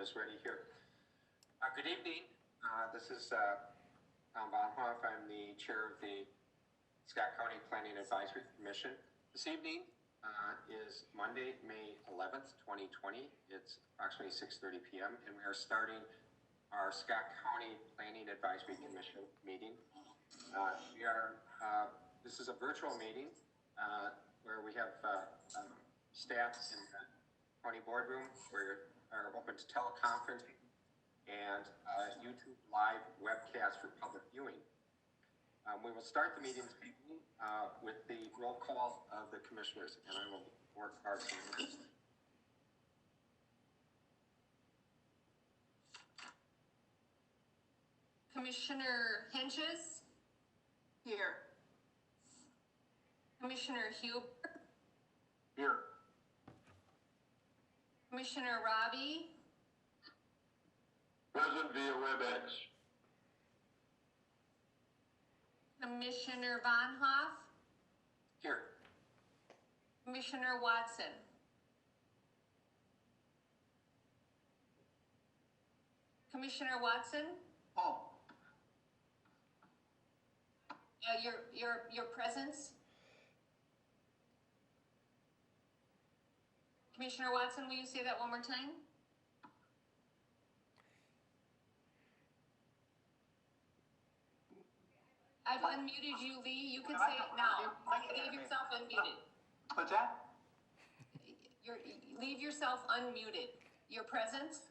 is ready here. Good evening. This is Tom Bonhoff. I'm the chair of the Scott County Planning Advisory Commission. This evening is Monday, May 11th, 2020. It's approximately 6:30 p.m. and we are starting our Scott County Planning Advisory Commission meeting. This is a virtual meeting where we have staff in the county boardroom. We are open to teleconferencing and YouTube live webcast for public viewing. We will start the meeting with the roll call of the commissioners, and I will work our commissioners. Commissioner Henches? Here. Commissioner Huber? Here. Commissioner Robbie? Present via WebEx. Commissioner Bonhoff? Here. Commissioner Watson? Commissioner Watson? Oh. Your presence? Commissioner Watson, will you say that one more time? I've unmuted you, Lee. You can say it now. Leave yourself unmuted. What's that? Leave yourself unmuted. Your presence?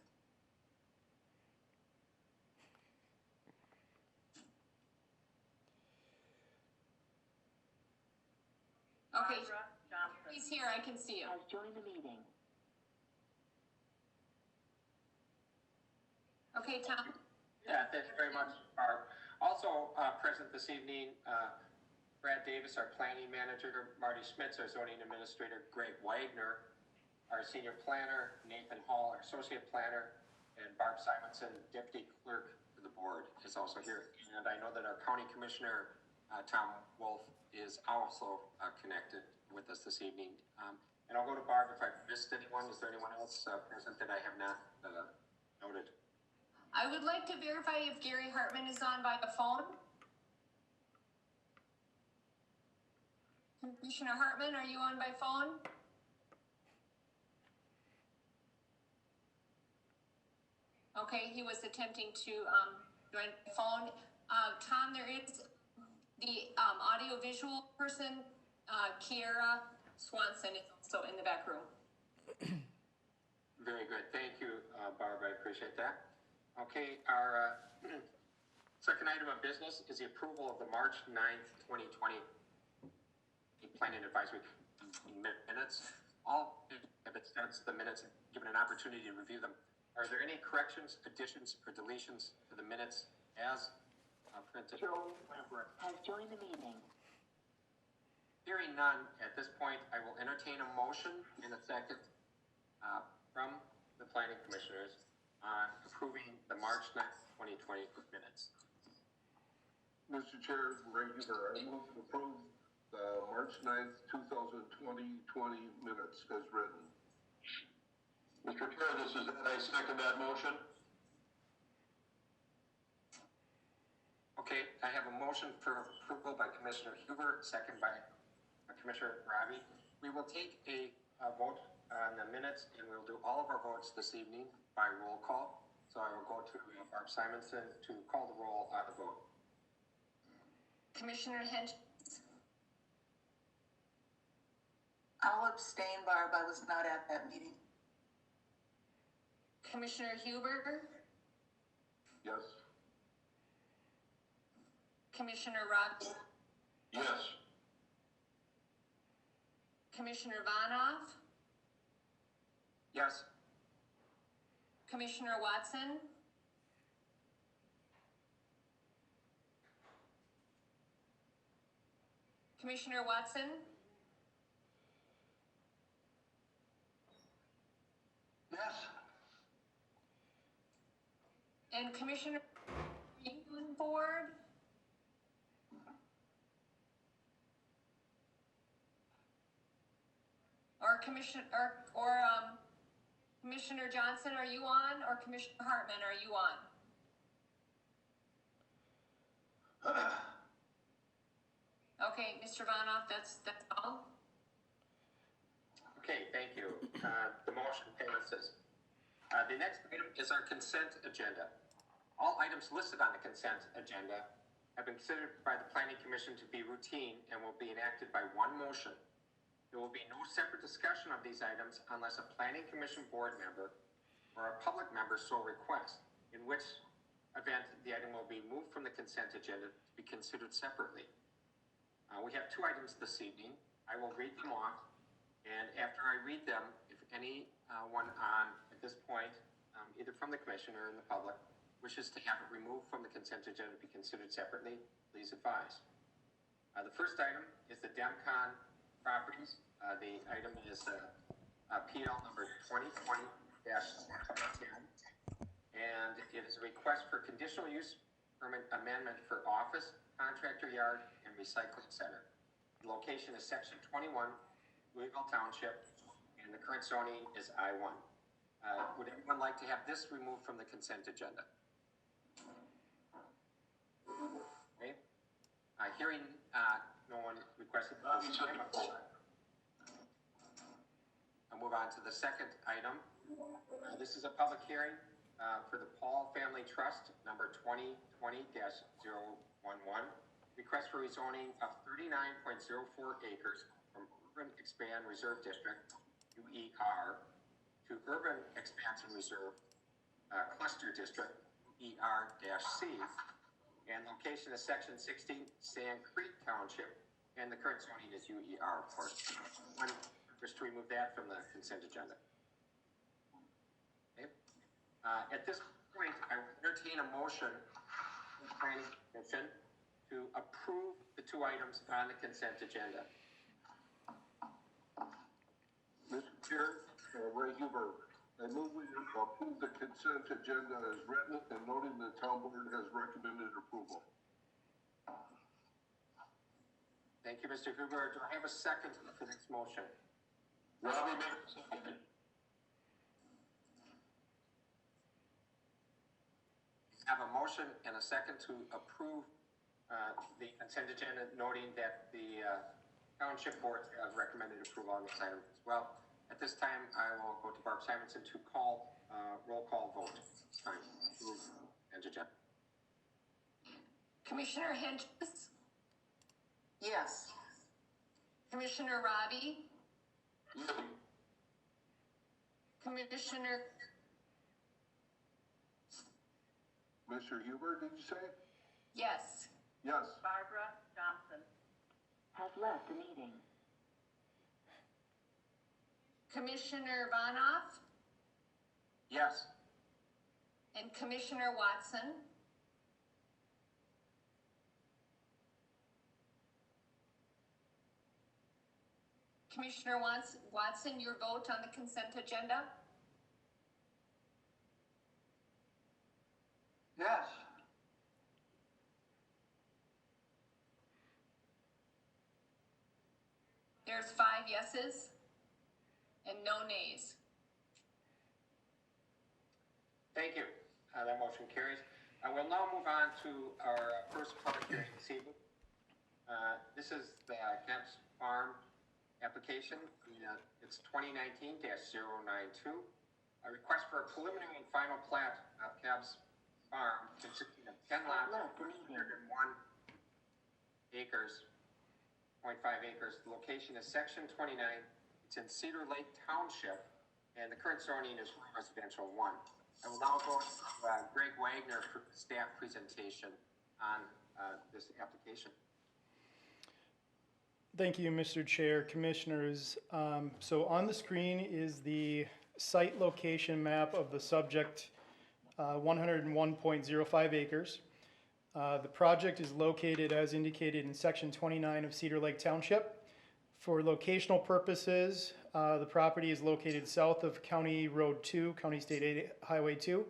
Okay. He's here. I can see you. Has joined the meeting. Okay, Tom. Yeah, thank you very much, Barb. Also present this evening, Brad Davis, our planning manager, Marty Schmitz, our zoning administrator, Greg Wagner, our senior planner, Nathan Hall, our associate planner, and Barb Simonson, deputy clerk for the board, is also here. And I know that our county commissioner, Tom Wolf, is also connected with us this evening. And I'll go to Barb if I've missed anyone. Is there anyone else present that I have not noted? I would like to verify if Gary Hartman is on by the phone. Commissioner Hartman, are you on by phone? Okay, he was attempting to join the phone. Tom, there is the audio-visual person, Kiara Swanson, is also in the back room. Very good. Thank you, Barb. I appreciate that. Okay, our second item of business is the approval of the March 9th, 2020 Planning Advisory minutes. All have been sent to the minutes and given an opportunity to review them. Are there any corrections, additions, or deletions to the minutes as printed? Joe has joined the meeting. Hearing none, at this point, I will entertain a motion in a second from the planning commissioners on approving the March 9th, 2020 minutes. Mr. Chair, regular, I move to approve the March 9th, 2020 minutes as written. Mr. Chair, this is Ed. I second that motion. Okay, I have a motion for approval by Commissioner Huber, second by Commissioner Robbie. We will take a vote on the minutes, and we'll do all of our votes this evening by roll call. So I will go to Barb Simonson to call the roll on the vote. Commissioner Hench. I'll abstain, Barb. I was not at that meeting. Commissioner Huber. Yes. Commissioner Robbie. Yes. Commissioner Bonhoff. Yes. Commissioner Watson. Commissioner Watson. Yes. And Commissioner Board. Or Commissioner, or Commissioner Johnson, are you on, or Commissioner Hartman, are you on? Okay, Mr. Vanoff, that's all? Okay, thank you. The motion passes. The next item is our consent agenda. All items listed on the consent agenda have been considered by the Planning Commission to be routine and will be enacted by one motion. There will be no separate discussion of these items unless a Planning Commission board member or a public member so requests, in which event the item will be moved from the consent agenda to be considered separately. We have two items this evening. I will read them off, and after I read them, if anyone on at this point, either from the commission or in the public, wishes to have it removed from the consent agenda to be considered separately, please advise. The first item is the Demcon Properties. The item is PL number 2020-10, and it is a request for conditional use permit amendment for office, contractor yard, and recycling center. The location is section 21, Louisville Township, and the current zoning is I-1. Would anyone like to have this removed from the consent agenda? Okay. Hearing no one requested this time, I'll move on to the second item. This is a public hearing for the Paul Family Trust, number 2020-011. Request for rezoning of 39.04 acres from Urban Expand Reserve District, UER, to Urban Expansion Reserve Cluster District, UER-C, and location is section 16, Sand Creek Township, and the current zoning is UER, of course. One, just to remove that from the consent agenda. Okay. At this point, I will entertain a motion from the Planning Commission to approve the two items on the consent agenda. Mr. Chair, Ray Huber, I move we approve the consent agenda as written and noting the town board has recommended approval. Thank you, Mr. Huber. Do I have a second for this motion? Robbie makes a second. I have a motion and a second to approve the consent agenda, noting that the township boards have recommended approval on this item as well. At this time, I will go to Barb Simonson to call roll call vote. Time to approve consent agenda. Commissioner Hedges? Yes. Commissioner Robbie? Yes. Commissioner, Mr. Huber, did you say? yes. Yes. Barbara Johnson has left the meeting. Commissioner Vanoff? Yes. And Commissioner Watson? Commissioner Watson, your vote on the consent agenda? Yes. There's 5 yeses and no nays. Thank you. That motion carries. I will now move on to our first public hearing this evening. This is the Kemp's Farm application. It's 2019-092. A request for a preliminary and final plat of Kemp's Farm consisting of 10 lots, 101 acres, 0.5 acres. The location is section 29. It's in Cedar Lake Township, and the current zoning is residential 1. I will now go to Greg Wagner for the staff presentation on this application. Thank you, Mr. Chair, Commissioners. So on the screen is the site location map of the subject 101.05 acres. The project is located as indicated in section 29 of Cedar Lake Township. For locational purposes, the property is located south of County Road 2, County State Highway 2.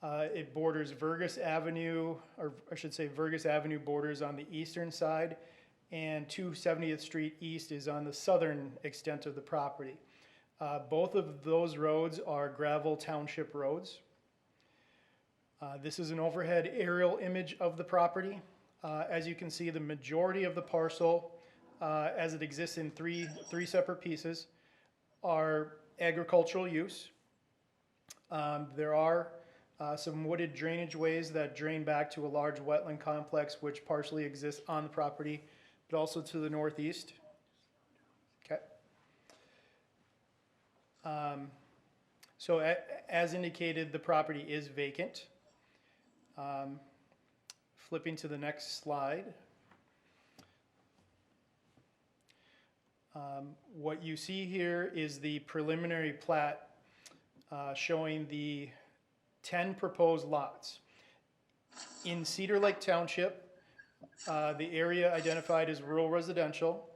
It borders Vergas Avenue, or I should say Vergas Avenue borders on the eastern side, and 270th Street East is on the southern extent of the property. Both of those roads are gravel township roads. This is an overhead aerial image of the property. As you can see, the majority of the parcel, as it exists in three separate pieces, are agricultural use. There are some wooded drainage ways that drain back to a large wetland complex which partially exists on the property, but also to the northeast. Okay. So as indicated, the property is vacant. Flipping to the next slide. What you see here is the preliminary plat showing the 10 proposed lots. In Cedar Lake Township, the area identified as rural residential.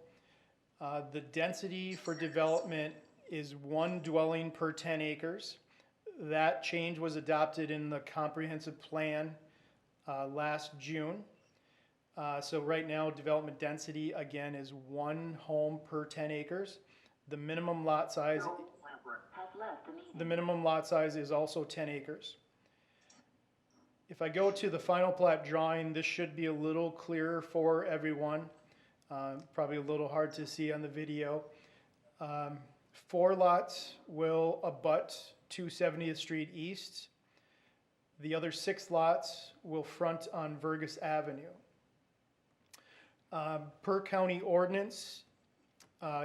The density for development is 1 dwelling per 10 acres. That change was adopted in the comprehensive plan last June. So right now, development density, again, is 1 home per 10 acres. The minimum lot size is also 10 acres. If I go to the final plat drawing, this should be a little clearer for everyone. Probably a little hard to see on the video. 4 lots will abut 270th Street East. The other 6 lots will front on Vergas Avenue. Per county ordinance,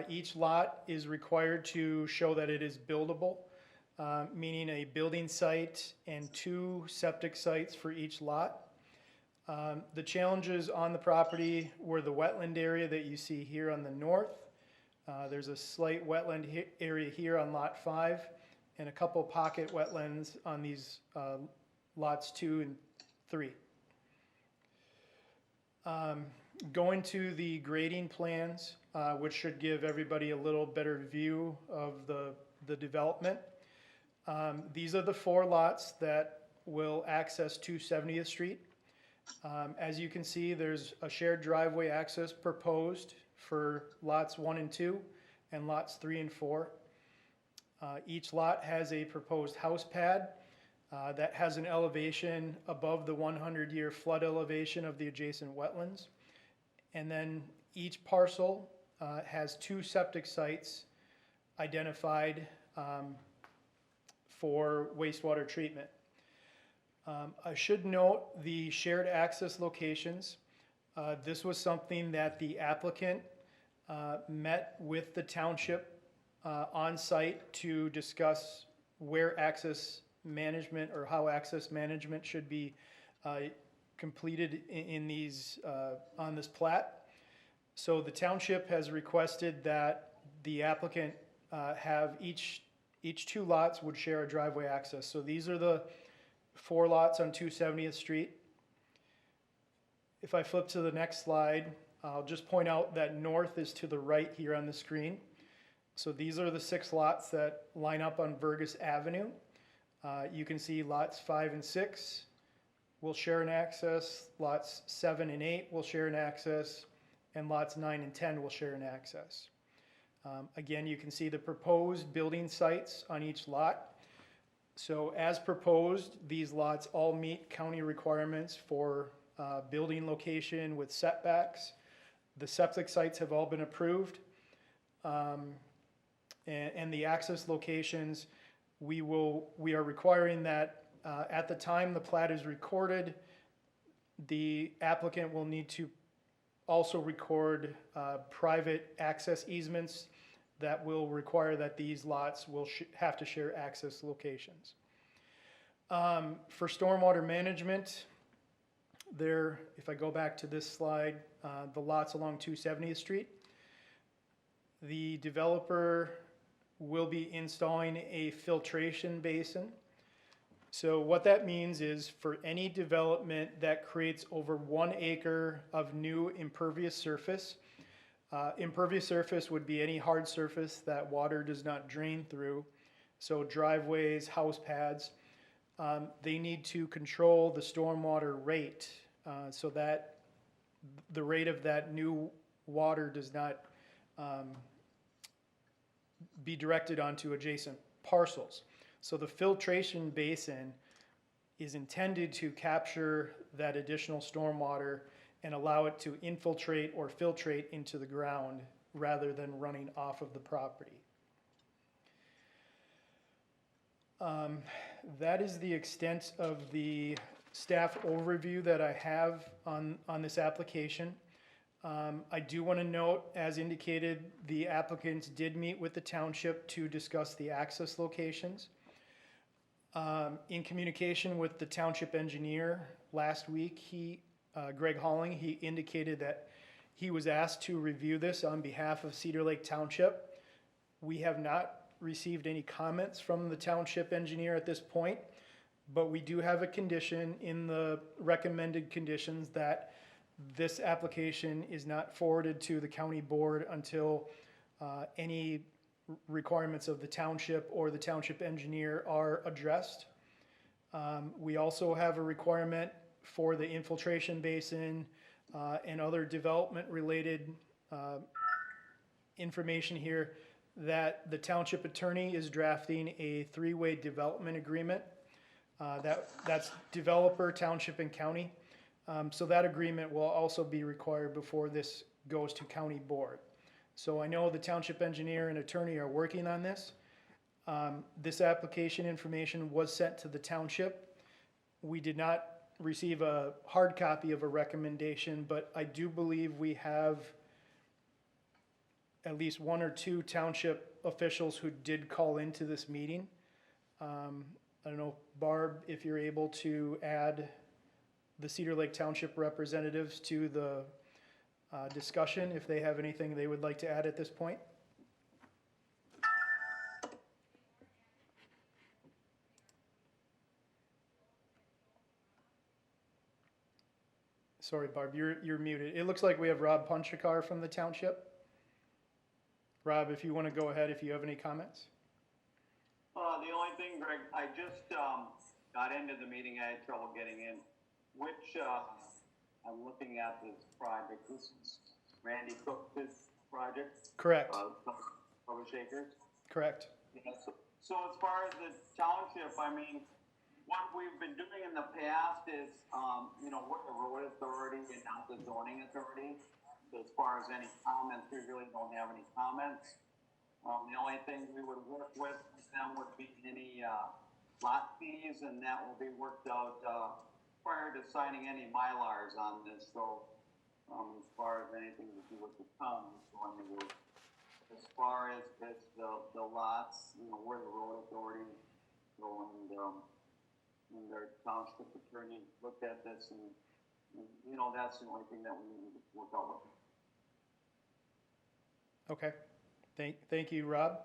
each lot is required to show that it is buildable, meaning a building site and 2 septic sites for each lot. The challenges on the property were the wetland area that you see here on the north. There's a slight wetland area here on lot 5 and a couple pocket wetlands on these lots 2 and 3. Going to the grading plans, which should give everybody a little better view of the development. These are the 4 lots that will access 270th Street. As you can see, there's a shared driveway access proposed for lots 1 and 2 and lots 3 and 4. Each lot has a proposed house pad that has an elevation above the 100-year flood elevation of the adjacent wetlands. And then each parcel has 2 septic sites identified for wastewater treatment. I should note the shared access locations. This was something that the applicant met with the township on site to discuss where access management or how access management should be completed in these on this plat. So the township has requested that the applicant have each 2 lots would share a driveway access. So these are the 4 lots on 270th Street. If I flip to the next slide, I'll just point out that north is to the right here on the screen. So these are the 6 lots that line up on Vergas Avenue. You can see lots 5 and 6 will share an access, lots 7 and 8 will share an access, and lots 9 and 10 will share an access. Again, you can see the proposed building sites on each lot. So as proposed, these lots all meet county requirements for building location with setbacks. The septic sites have all been approved. And the access locations, we are requiring that at the time the plat is recorded, the applicant will need to also record private access easements that will require that these lots will have to share access locations. For stormwater management, there, if I go back to this slide, the lots along 270th Street, the developer will be installing a filtration basin. So what that means is for any development that creates over 1 acre of new impervious surface, impervious surface would be any hard surface that water does not drain through. So driveways, house pads, they need to control the stormwater rate so that the rate of that new water does not be directed onto adjacent parcels. So the filtration basin is intended to capture that additional stormwater and allow it to infiltrate or filtrate into the ground rather than running off of the property. That is the extent of the staff overview that I have on this application. I do want to note, as indicated, the applicants did meet with the township to discuss the access locations. In communication with the township engineer last week, Greg Halling, he indicated that he was asked to review this on behalf of Cedar Lake Township. We have not received any comments from the township engineer at this point, but we do have a condition in the recommended conditions that this application is not forwarded to the county board until any requirements of the township or the township engineer are addressed. We also have a requirement for the infiltration basin and other development related information here that the township attorney is drafting a three-way development agreement. That's developer, township, and county. So that agreement will also be required before this goes to county board. So I know the township engineer and attorney are working on this. This application information was sent to the township. We did not receive a hard copy of a recommendation, but I do believe we have at least one or two township officials who did call into this meeting. I don't know, Barb, if you're able to add the Cedar Lake Township representatives to the discussion, if they have anything they would like to add at this point. Sorry, Barb, you're muted. It looks like we have Rob Punchakar from the township. Rob, if you want to go ahead, if you have any comments. The only thing, Greg, I just got into the meeting. I had trouble getting in. Which I'm looking at this project. This is Randy Cook's project. Correct. Publish Acres. Correct. Yes. So as far as the township, I mean, what we've been doing in the past is, we're the road authority and not the zoning authority. So as far as any comments, we really don't have any comments. The only thing we would work with them would be any lot fees, and that will be worked out prior to signing any Mylars on this. So as far as anything to do with the town, so I mean, as far as the lots, we're the road authority. So and their township attorney looked at this, and that's the only thing that we need to work out with. Okay. Thank you, Rob.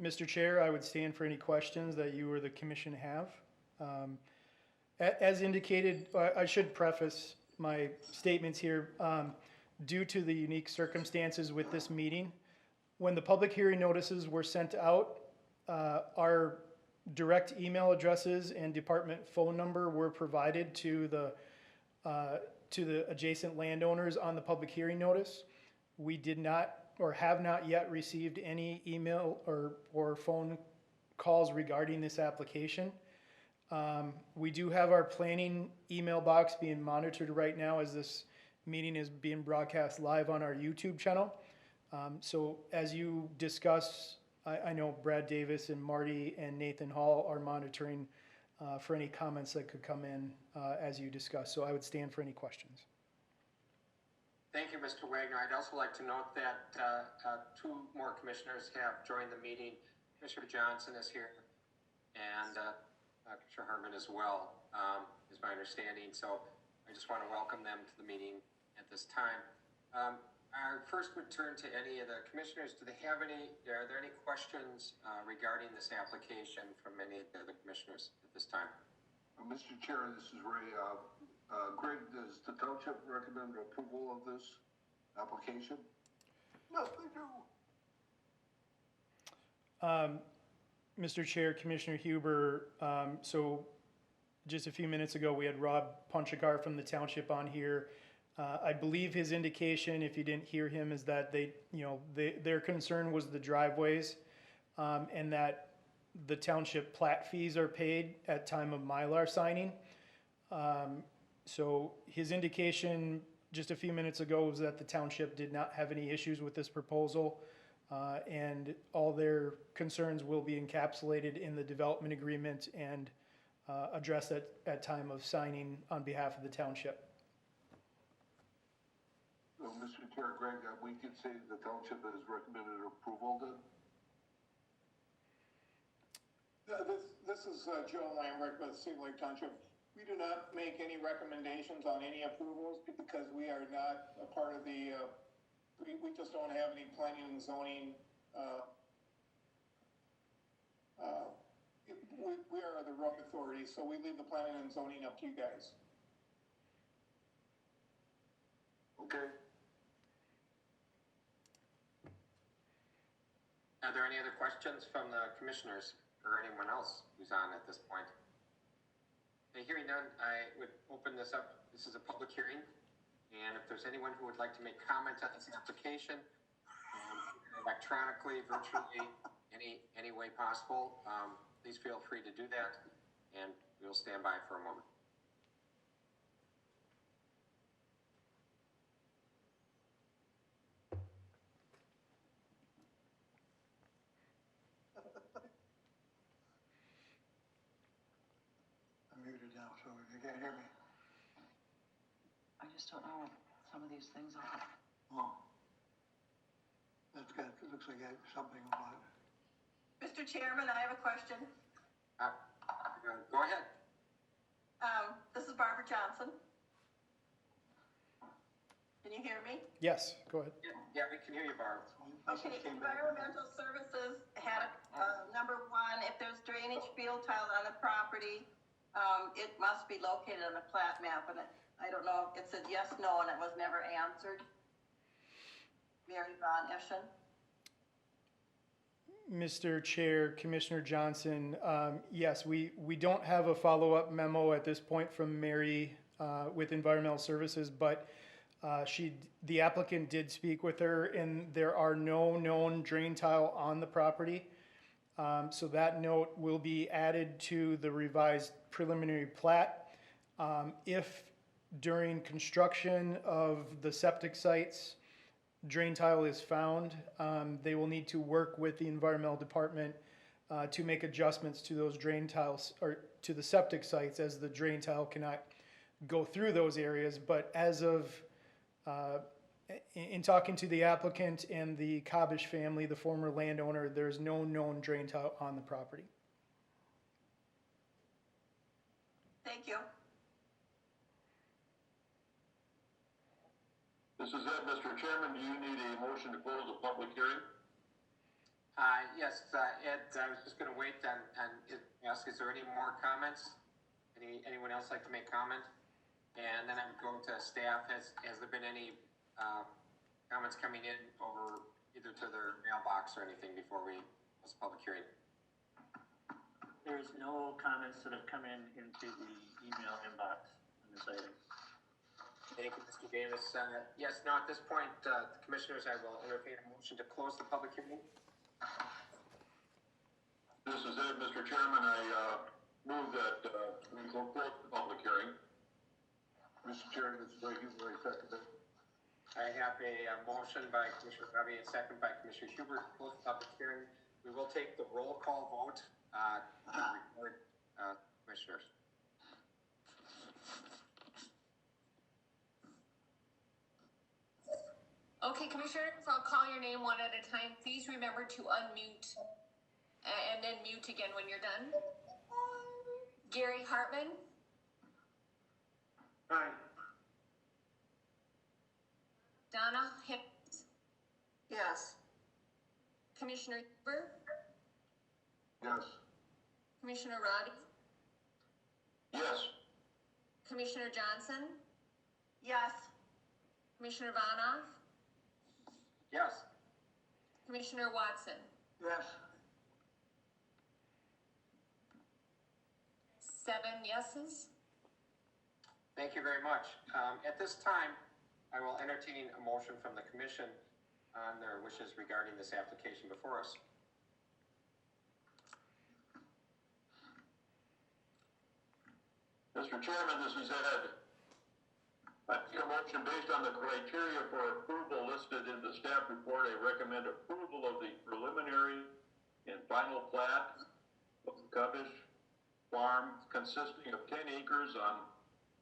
Mr. Chair, I would stand for any questions that you or the commission have. As indicated, I should preface my statements here. Due to the unique circumstances with this meeting, when the public hearing notices were sent out, our direct email addresses and department phone number were provided to the adjacent landowners on the public hearing notice. We did not or have not yet received any email or phone calls regarding this application. We do have our planning email box being monitored right now as this meeting is being broadcast live on our YouTube channel. So as you discuss, I know Brad Davis and Marty and Nathan Hall are monitoring for any comments that could come in as you discuss. So I would stand for any questions. Thank you, Mr. Wagner. I'd also like to note that two more commissioners have joined the meeting. Commissioner Johnson is here, and Commissioner Hartman as well, is my understanding. So I just want to welcome them to the meeting at this time. I first would turn to any of the commissioners. Are there any questions regarding this application from any of the commissioners at this time? Mr. Chair, this is Ray. Greg, does the township recommend approval of this application? Yes, they do. Mr. Chair, Commissioner Huber, so just a few minutes ago, we had Rob Punchakar from the township on here. I believe his indication, if you didn't hear him, is that their concern was the driveways, and that the township plat fees are paid at time of Mylar signing. So his indication just a few minutes ago was that the township did not have any issues with this proposal, and all their concerns will be encapsulated in the development agreement and addressed at time of signing on behalf of the township. So, Mr. Chair, Greg, we could say the township has recommended approval then? This is Joe Lambert with Cedar Lake Township. We do not make any recommendations on any approvals because we are not a part of the, we just don't have any planning and zoning. We are the road authority, so we leave the planning and zoning up to you guys. Okay. Are there any other questions from the commissioners or anyone else who's on at this point? Okay, hearing none, I would open this up. This is a public hearing, and if there's anyone who would like to make comment on this application, electronically, virtually, any way possible, please feel free to do that, and we'll stand by for a moment. I'm muted now, so you can't hear me. I just don't know some of these things. Oh. That's got, it looks like something about it. Mr. Chairman, I have a question. Go ahead. This is Barbara Johnson. Can you hear me? Yes, go ahead. Yeah, we can hear you, Barb. Okay, Environmental Services had number one, if there's drainage field tile on the property, it must be located on the plat map, and I don't know, it said yes, no, and it was never answered. Mary Von Eschen. Mr. Chair, Commissioner Johnson, yes, we don't have a follow-up memo at this point from Mary with Environmental Services, but the applicant did speak with her, and there are no known drain tile on the property. So that note will be added to the revised preliminary plat. If during construction of the septic sites, drain tile is found, they will need to work with the environmental department to make adjustments to those drain tiles or to the septic sites, as the drain tile cannot go through those areas. But as of in talking to the applicant and the Kabish family, the former landowner, there's no known drain tile on the property. Thank you. This is Ed, Mr. Chairman. Do you need a motion to close the public hearing? Yes, Ed, I was just going to wait and ask, is there any more comments? Anyone else like to make comment? And then I would go to staff. Has there been any comments coming in over either to their mailbox or anything before we close the public hearing? There's no comments that have come into the email inbox on this item. Thank you, Mr. Davis. Yes, now at this point, commissioners, I will entertain a motion to close the public hearing. This is Ed, Mr. Chairman. I move that we close the public hearing. Mr. Chair, this is Ray Huber, I second it. I have a motion by Commissioner Ravi, a second by Commissioner Hubert to close the public hearing. We will take the roll call vote to record commissioners. Okay, commissioners, I'll call your name one at a time. Please remember to unmute and then mute again when you're done. Gary Hartman. Aye. Donna Hicks. Yes. Commissioner Huber. Yes. Commissioner Roddy. Yes. Commissioner Johnson. Yes. Commissioner Vanoff. Yes. Commissioner Watson. Yes. 7 yeses. Thank you very much. At this time, I will entertain a motion from the commission on their wishes regarding this application before us. Mr. Chairman, this is Ed. I make a motion based on the criteria for approval listed in the staff report. I recommend approval of the preliminary and final plat of Cubbish Farm consisting of 10 acres on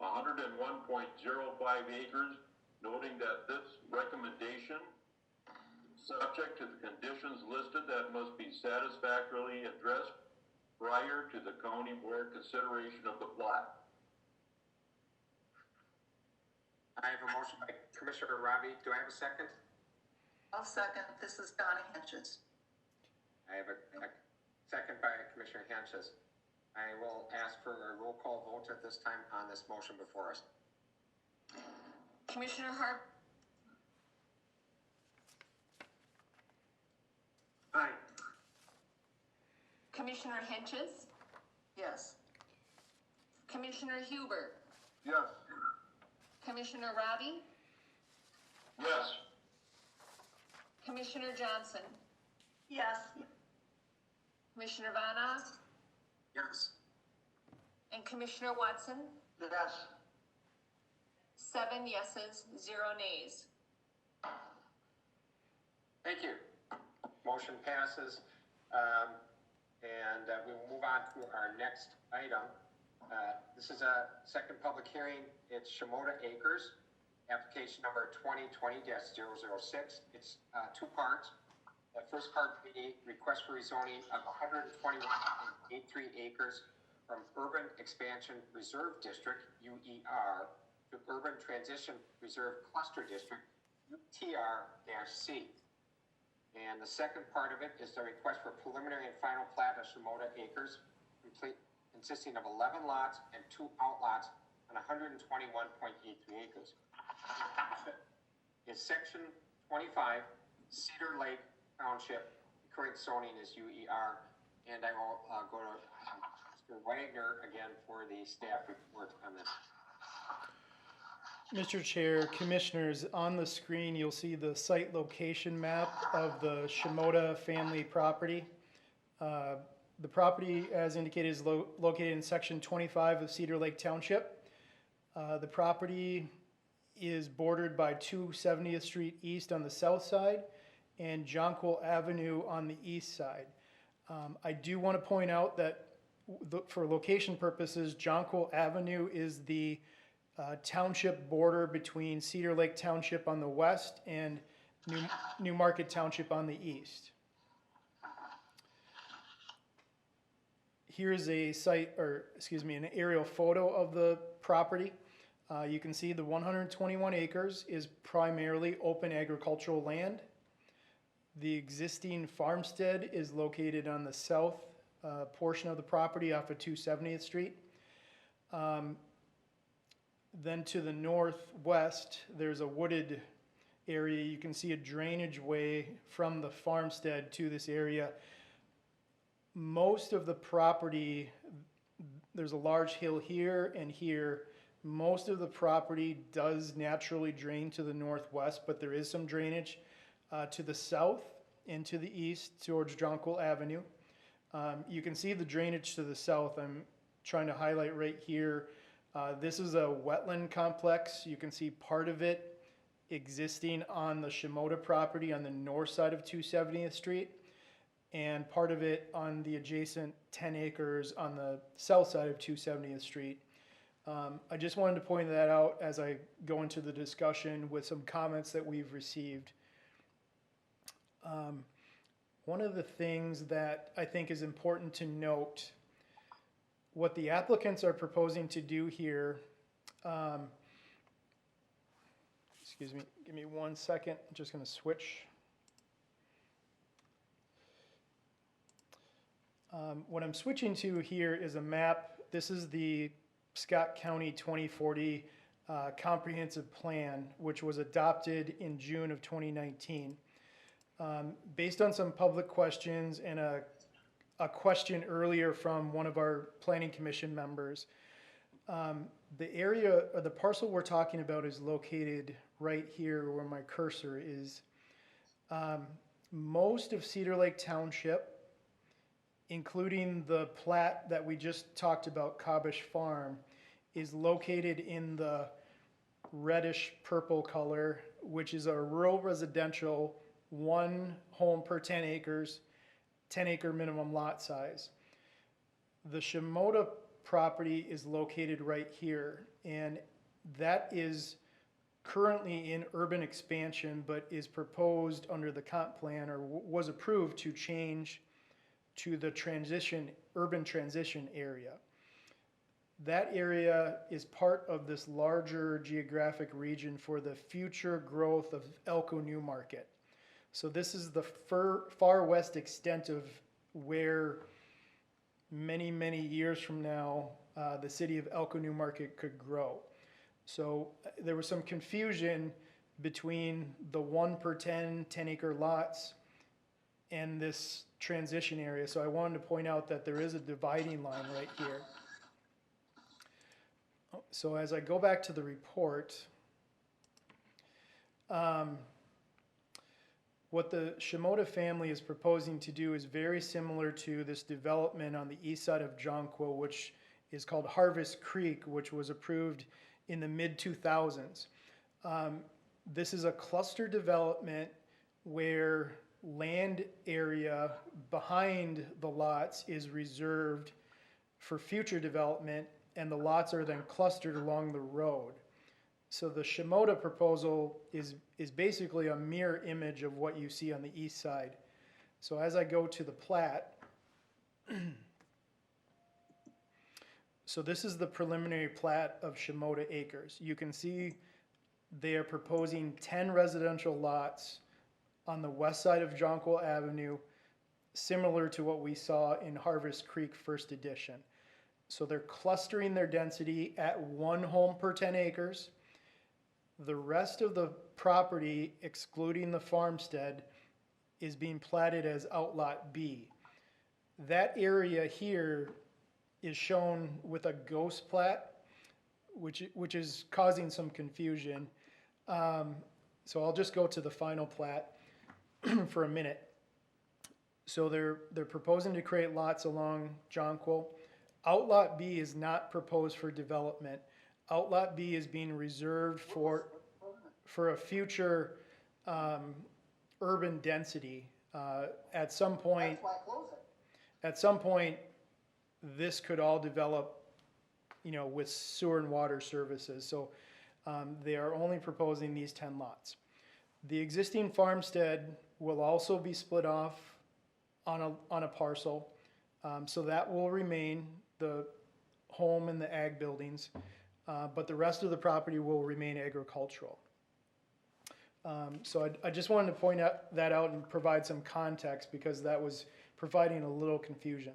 101.05 acres, noting that this recommendation is subject to the conditions listed that must be satisfactorily addressed prior to the county board consideration of the plat. I have a motion by Commissioner Robbie. Do I have a second? I'll second. This is Donna Henches. I have a second by Commissioner Henches. I will ask for a roll call vote at this time on this motion before us. Commissioner Hart, Aye. Commissioner Henches, Yes. Commissioner Huber, Yes. Commissioner Robbie, Yes. Commissioner Johnson, Yes. Commissioner Von Oss, Yes. and Commissioner Watson. Yes. 7 yeses, 0 nays. Thank you. Motion passes. And we will move on to our next item. This is a second public hearing. It's Shimoda Acres, application number 2020-006. It's two parts. The first part being request for rezoning of 121.83 acres from Urban Expansion Reserve District, UER, to Urban Transition Reserve Cluster District, UTR-C. And the second part of it is the request for preliminary and final plat of Shimoda Acres, consisting of 11 lots and 2 outlots on 121.83 acres. Is Section 25, Cedar Lake Township, current zoning is UER, and I will go to Mr. Wagner again for the staff report on this. Mr. Chair, Commissioners, on the screen you'll see the site location map of the Shimoda family property. The property, as indicated, is located in Section 25 of Cedar Lake Township. The property is bordered by 270th Street East on the south side and Jonquil Avenue on the east side. I do want to point out that for location purposes, Jonquil Avenue is the township border between Cedar Lake Township on the west and New Market Township on the east. Here's a an aerial photo of the property. You can see the 121 acres is primarily open agricultural land. The existing farmstead is located on the south portion of the property off of 270th Street. Then to the northwest, there's a wooded area. You can see a drainage way from the farmstead to this area. Most of the property, there's a large hill here and here. Most of the property does naturally drain to the northwest, but there is some drainage to the south and to the east towards Jonquil Avenue. You can see the drainage to the south. I'm trying to highlight right here. This is a wetland complex. You can see part of it existing on the Shimoda property on the north side of 270th Street and part of it on the adjacent 10 acres on the south side of 270th Street. I just wanted to point that out as I go into the discussion with some comments that we've received. One of the things that I think is important to note, what the applicants are proposing to do here, excuse me, give me 1 second, I'm just going to switch. What I'm switching to here is a map. This is the Scott County 2040 Comprehensive Plan, which was adopted in June of 2019. Based on some public questions and a question earlier from one of our Planning Commission members, The area, or the parcel we're talking about is located right here where my cursor is. Most of Cedar Lake Township, including the plat that we just talked about, Cobbish Farm, is located in the reddish purple color, which is a rural residential, 1 home per 10 acres, 10 acre minimum lot size. The Shimoda property is located right here, and that is currently in urban expansion, but is proposed under the comp plan, or was approved to change to the urban transition area. That area is part of this larger geographic region for the future growth of Elko New Market. So this is the far west extent of where many, many years from now, the city of Elko New Market could grow. So there was some confusion between the 1 per 10 acre lots and this transition area. So I wanted to point out that there is a dividing line right here. So as I go back to the report, what the Shimoda family is proposing to do is very similar to this development on the east side of Jonquil, which is called Harvest Creek, which was approved in the mid-2000s. This is a cluster development where land area behind the lots is reserved for future development, and the lots are then clustered along the road. So the Shimoda proposal is basically a mirror image of what you see on the east side. So as I go to the plat, so this is the preliminary plat of Shimoda Acres. You can see they are proposing 10 residential lots on the west side of Jonquil Avenue, similar to what we saw in Harvest Creek First Edition. So they're clustering their density at 1 home per 10 acres. The rest of the property, excluding the farmstead, is being platted as Outlot B. That area here is shown with a ghost plat, which is causing some confusion. So I'll just go to the final plat for a minute. So they're proposing to create lots along Jonquil. Outlot B is not proposed for development. Outlot B is being reserved for a future urban density. At some point, this could all develop, with sewer and water services. So they are only proposing these 10 lots. The existing farmstead will also be split off on a parcel. So that will remain the home and the ag buildings, but the rest of the property will remain agricultural. So I just wanted to point that out and provide some context, because that was providing a little confusion.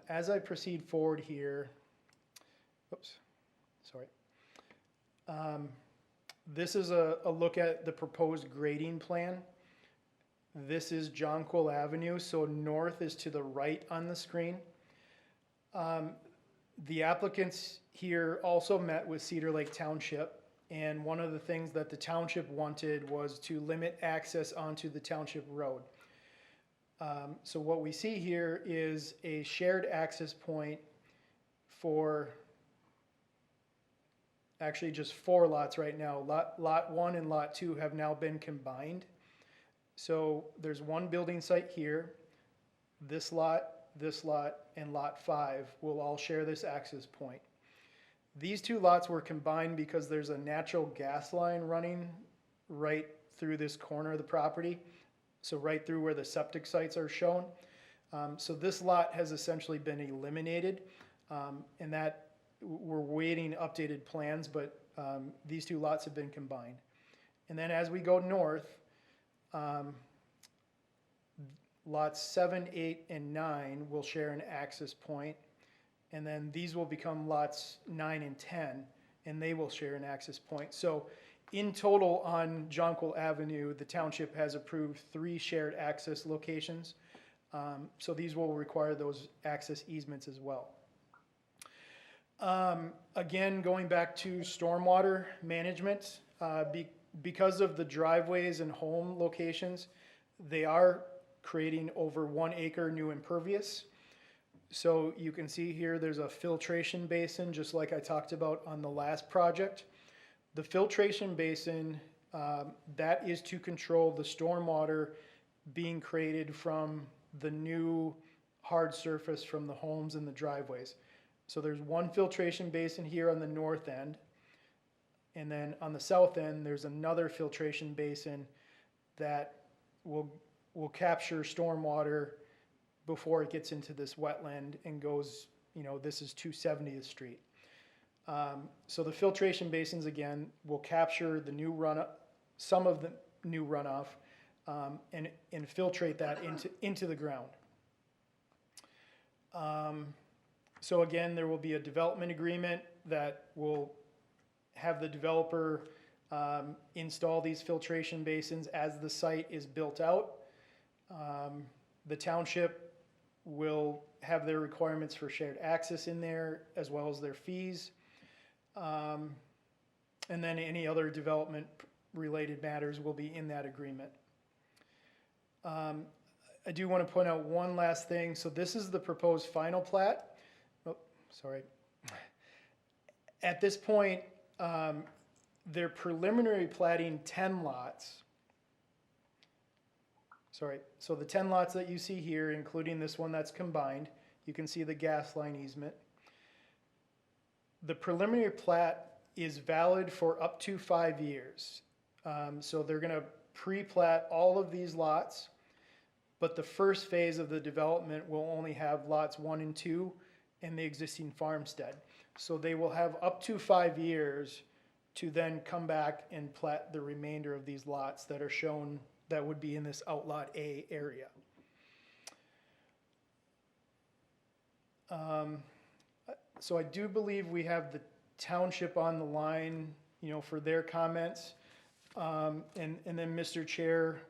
As I proceed forward here, this is a look at the proposed grading plan. This is Jonquil Avenue, so north is to the right on the screen. The applicants here also met with Cedar Lake Township, and one of the things that the township wanted was to limit access onto the township road. So what we see here is a shared access point for actually just 4 lots right now. Lot 1 and Lot 2 have now been combined. So there's one building site here. This lot, and Lot 5 will all share this access point. These 2 lots were combined because there's a natural gas line running right through this corner of the property. So right through where the septic sites are shown. So this lot has essentially been eliminated, and that we're waiting updated plans, but these 2 lots have been combined. And then as we go north, lots 7, 8, and 9 will share an access point, and then these will become lots 9 and 10, and they will share an access point. So in total on Jonquil Avenue, the township has approved 3 shared access locations. So these will require those access easements as well. Again, going back to stormwater management, because of the driveways and home locations, they are creating over 1 acre new impervious. So you can see here, there's a filtration basin, just like I talked about on the last project. The filtration basin, that is to control the stormwater being created from the new hard surface from the homes and the driveways. So there's one filtration basin here on the north end. And then on the south end, there's another filtration basin that will capture stormwater before it gets into this wetland and goes, this is 270th Street. So the filtration basins, again, will capture the new runoff, some of the new runoff, and infiltrate that into the ground. So again, there will be a development agreement that will have the developer install these filtration basins as the site is built out. The township will have their requirements for shared access in there, as well as their fees. And then any other development related matters will be in that agreement. I do want to point out one last thing. So this is the proposed final plat. Oh, sorry. At this point, they're preliminary platting 10 lots. Sorry, so the 10 lots that you see here, including this one that's combined, you can see the gas line easement. The preliminary plat is valid for up to 5 years. So they're gonna pre-plat all of these lots, but the first phase of the development will only have lots 1 and 2 and the existing farmstead. So they will have up to 5 years to then come back and plat the remainder of these lots that are shown that would be in this Outlot A area. So I do believe we have the township on the line, for their comments. And then, Mr. Chair,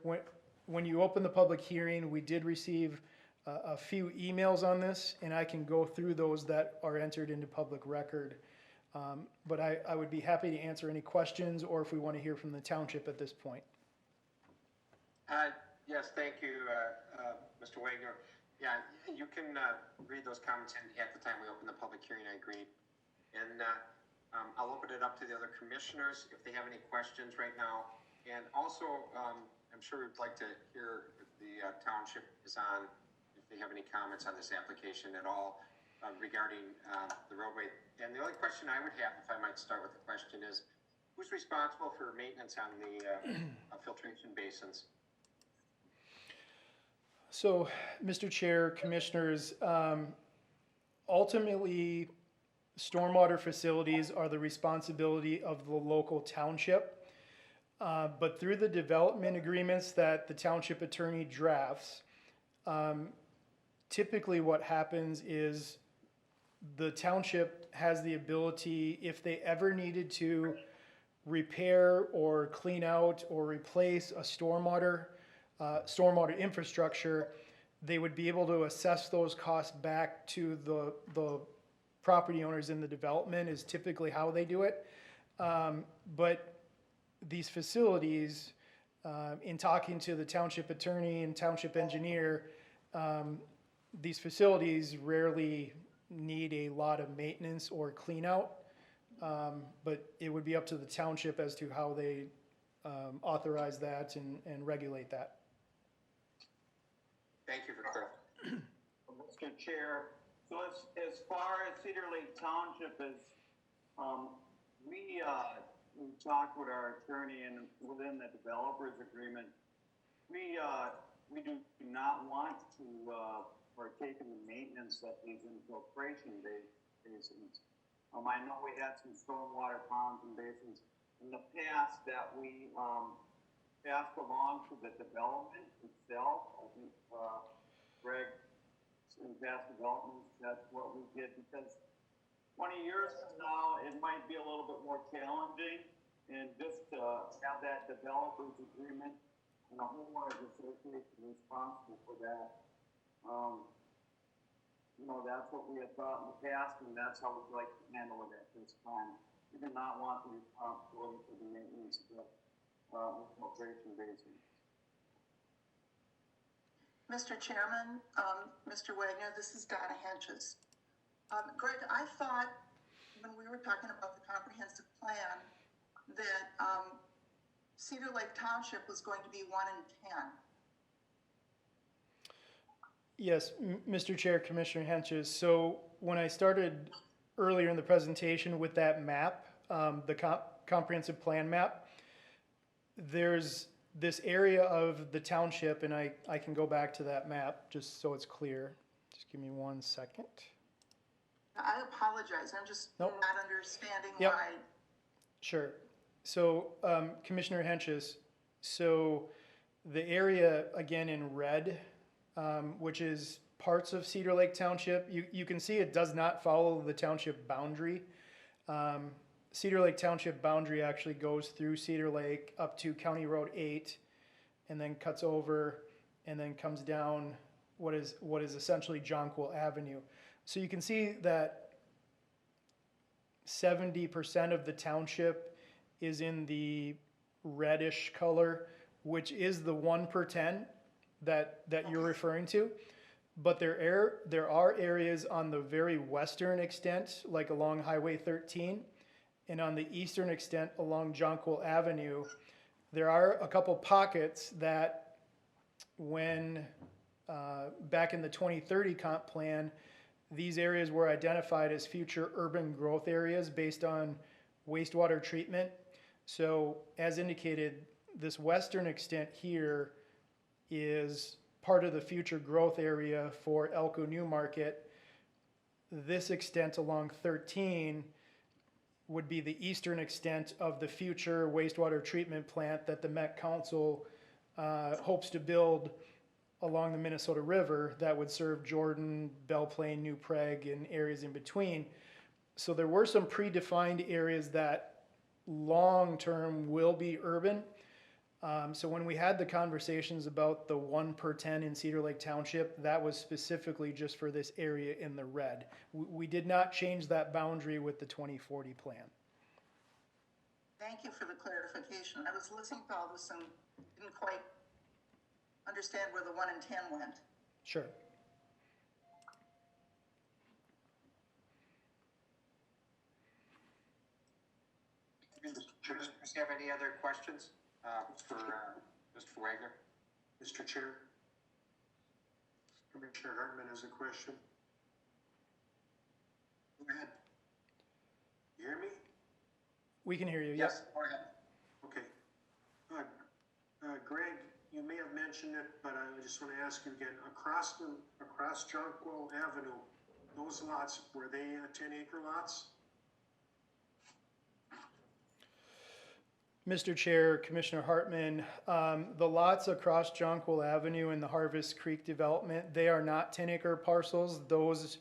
when you open the public hearing, we did receive a few emails on this, and I can go through those that are entered into public record. But I would be happy to answer any questions, or if we want to hear from the township at this point. Yes, thank you, Mr. Wagner. Yeah, you can read those comments at the time we open the public hearing, I agree. And I'll open it up to the other commissioners if they have any questions right now. And also, I'm sure we'd like to hear if the township is on, if they have any comments on this application at all regarding the roadway. And the only question I would have, if I might start with the question, is who's responsible for maintenance on the filtration basins? So, Mr. Chair, commissioners, ultimately, stormwater facilities are the responsibility of the local township. But through the development agreements that the township attorney drafts, typically what happens is the township has the ability, if they ever needed to repair or clean out or replace a stormwater infrastructure, they would be able to assess those costs back to the property owners in the development is typically how they do it. But these facilities, in talking to the township attorney and township engineer, these facilities rarely need a lot of maintenance or clean out. But it would be up to the township as to how they authorize that and regulate that. Thank you for clarifying. Mr. Chair, so as far as Cedar Lake Township is, we talked with our attorney, and within the developers agreement, we do not want to partake in the maintenance of these infiltration basins. I know we had some stormwater ponds and basins in the past that we passed along to the development itself. I think Greg, in past developments, that's what we did, because 20 years from now, it might be a little bit more challenging, and just have that developers agreement and a homeowners association responsible for that. you know, that's what we had thought in the past, and that's how we'd like to handle it at this time. We do not want the responsibility for the maintenance of the, filtration basin. Mr. Chairman, Mr. Wagner, this is Donna Henches. Greg, I thought when we were talking about the comprehensive plan that Cedar Lake Township was going to be 1 in 10. Yes, Mr. Chair, Commissioner Henches. So when I started earlier in the presentation with that map, the comprehensive plan map, there's this area of the township, and I can go back to that map just so it's clear. Just give me 1 second. I apologize. I'm just Nope. not understanding Yep. why. Sure. So, Commissioner Henches, so the area, again, in red, which is parts of Cedar Lake Township, you can see it does not follow the township boundary. Cedar Lake Township boundary actually goes through Cedar Lake up to County Road 8 and then cuts over and then comes down what is essentially Jonquil Avenue. So you can see that 70% of the township is in the reddish color, which is the 1 per 10 that you're referring to. But there are areas on the very western extent, like along Highway 13, and on the eastern extent along Jonquil Avenue. There are a couple pockets that when back in the 2030 comp plan, these areas were identified as future urban growth areas based on wastewater treatment. So as indicated, this western extent here is part of the future growth area for Elko New Market. This extent along 13 would be the eastern extent of the future wastewater treatment plant that the Met Council hopes to build along the Minnesota River that would serve Jordan, Belle Plaine, New Prague, and areas in between. So there were some predefined areas that long-term will be urban. So when we had the conversations about the 1 per 10 in Cedar Lake Township, that was specifically just for this area in the red. We did not change that boundary with the 2040 plan. Thank you for the clarification. I was listening to all this and didn't quite understand where the 1 in 10 went. Sure. Mr. Chairman, do you have any other questions for Mr. Wagner? Mr. Chair, Commissioner Hartman has a question. Go ahead. You hear me? We can hear you, Yes, go ahead. Okay. Greg, you may have mentioned it, but I just want to ask you again. Across Jonquil Avenue, those lots, were they 10-acre lots? Mr. Chair, Commissioner Hartman, the lots across Jonquil Avenue in the Harvest Creek development, they are not 10-acre parcels. Those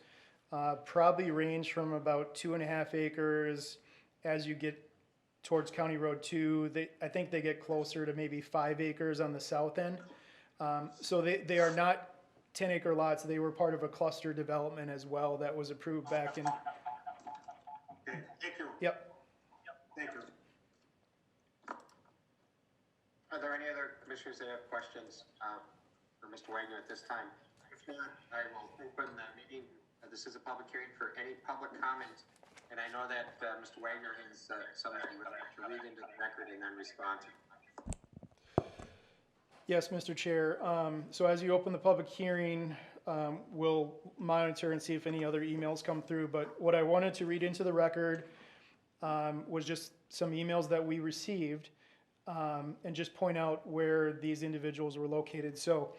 probably range from about 2.5 acres as you get towards County Road 2. I think they get closer to maybe 5 acres on the south end. So they are not 10-acre lots. They were part of a cluster development as well that was approved back in. Okay, thank you. Yep. Thank you. Are there any other commissioners that have questions for Mr. Wagner at this time? If not, I will open the meeting. This is a public hearing for any public comment. And I know that Mr. Wagner has something he would like to read into the record and then respond to. Yes, Mr. Chair. So as you open the public hearing, we'll monitor and see if any other emails come through. But what I wanted to read into the record was just some emails that we received and just point out where these individuals were located. So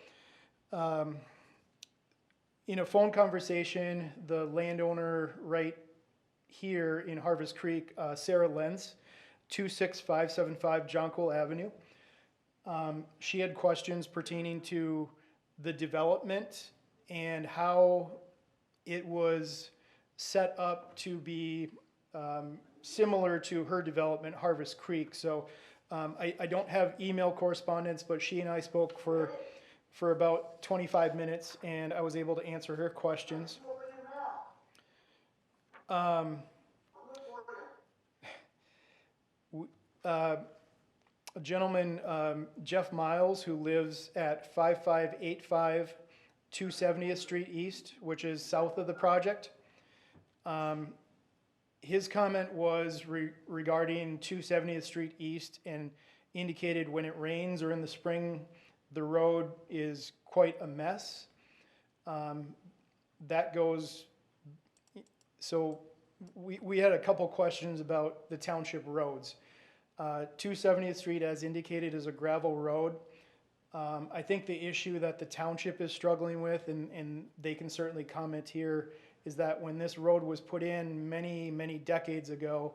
in a phone conversation, the landowner right here in Harvest Creek, Sarah Lenz, 26575 Jonquil Avenue. She had questions pertaining to the development and how it was set up to be similar to her development, Harvest Creek. So I don't have email correspondence, but she and I spoke for about 25 minutes, and I was able to answer her questions. A gentleman, Jeff Miles, who lives at 5585 270th Street East, which is south of the project. His comment was regarding 270th Street East and indicated when it rains or in the spring, the road is quite a mess. That goes, so we had a couple questions about the township roads. 270th Street, as indicated, is a gravel road. I think the issue that the township is struggling with, and they can certainly comment here, is that when this road was put in many, many decades ago,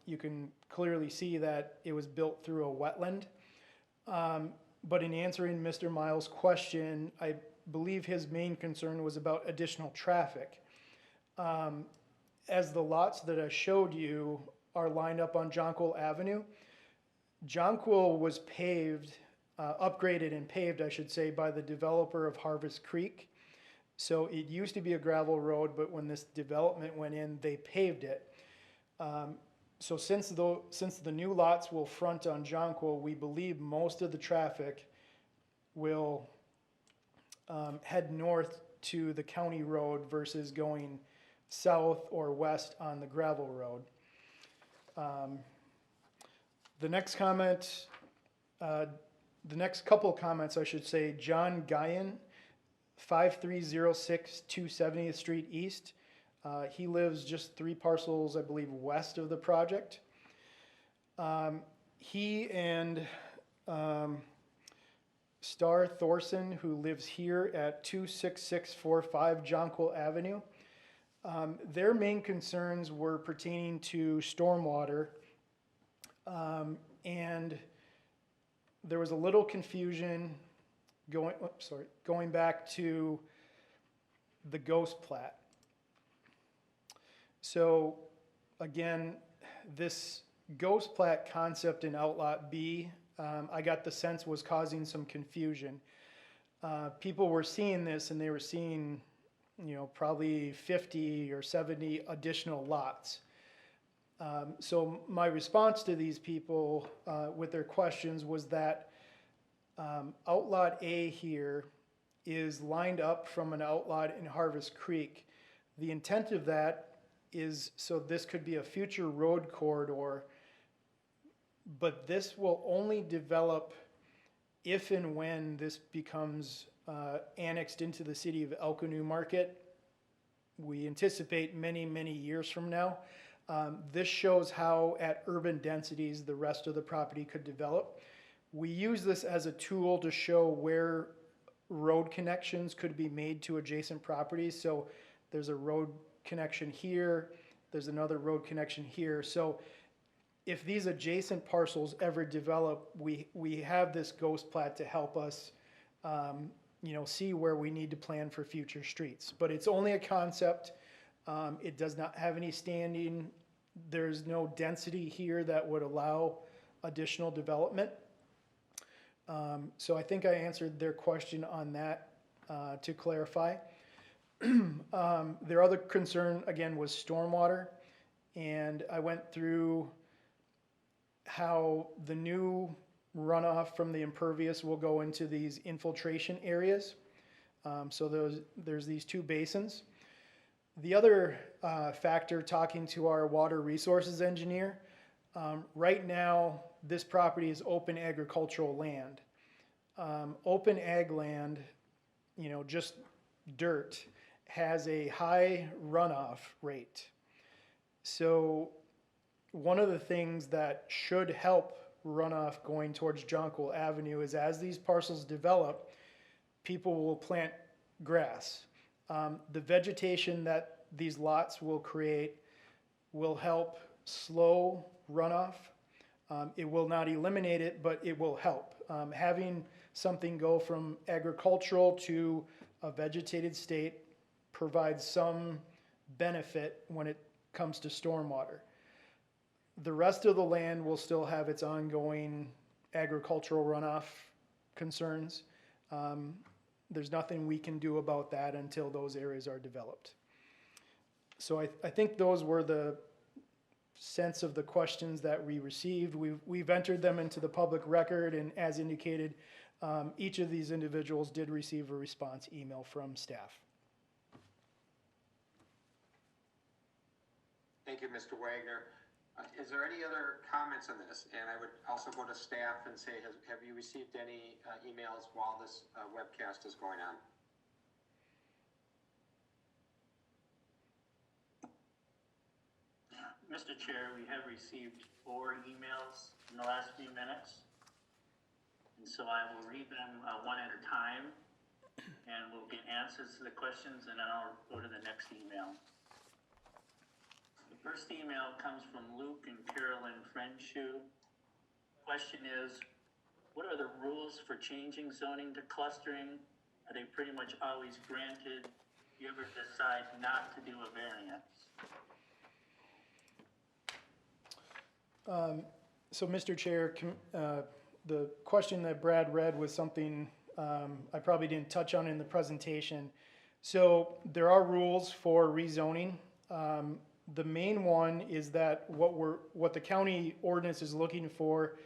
you can clearly see that it was built through a wetland. But in answering Mr. Miles' question, I believe his main concern was about additional traffic. As the lots that I showed you are lined up on Jonquil Avenue, Jonquil was paved, upgraded and paved, I should say, by the developer of Harvest Creek. So it used to be a gravel road, but when this development went in, they paved it. So since the new lots will front on Jonquil, we believe most of the traffic will head north to the county road versus going south or west on the gravel road. The next comment, the next couple comments, I should say, John Guyan, 5306 270th Street East. He lives just 3 parcels, I believe, west of the project. He and Star Thorson, who lives here at 26645 Jonquil Avenue, their main concerns were pertaining to stormwater, and there was a little confusion going back to the ghost plat. So again, this ghost plat concept in Outlot B, I got the sense was causing some confusion. People were seeing this and they were seeing, probably 50 or 70 additional lots. So my response to these people with their questions was that Outlot A here is lined up from an outlot in Harvest Creek. The intent of that is so this could be a future road corridor, but this will only develop if and when this becomes annexed into the city of Elkinu Market. We anticipate many, many years from now. This shows how at urban densities the rest of the property could develop. We use this as a tool to show where road connections could be made to adjacent properties. So there's a road connection here, there's another road connection here. So if these adjacent parcels ever develop, we have this ghost plat to help us see where we need to plan for future streets. But it's only a concept. It does not have any standing. There's no density here that would allow additional development. So I think I answered their question on that to clarify. Their other concern, again, was stormwater. And I went through how the new runoff from the impervious will go into these infiltration areas. So there's these 2 basins. The other factor, talking to our water resources engineer, right now this property is open agricultural land. Open ag land, just dirt, has a high runoff rate. So one of the things that should help runoff going towards Jonquil Avenue is as these parcels develop, people will plant grass. The vegetation that these lots will create will help slow runoff. It will not eliminate it, but it will help. Having something go from agricultural to a vegetated state provides some benefit when it comes to stormwater. The rest of the land will still have its ongoing agricultural runoff concerns. There's nothing we can do about that until those areas are developed. So I think those were the sense of the questions that we received. We've entered them into the public record, and as indicated, each of these individuals did receive a response email from staff. Thank you, Mr. Wagner. Is there any other comments on this? And I would also go to staff and say, have you received any emails while this webcast is going on? Mr. Chair, we have received 4 emails in the last few minutes. And so I will read them one at a time, and we'll get answers to the questions, and then I'll go to the next email. The first email comes from Luke and Carolyn Frenshu. Question is, what are the rules for changing zoning to clustering? Are they pretty much always granted? Do you ever decide not to do a variance? So, Mr. Chair, the question that Brad read was something I probably didn't touch on in the presentation. So there are rules for rezoning. The main one is that what the county ordinance is looking for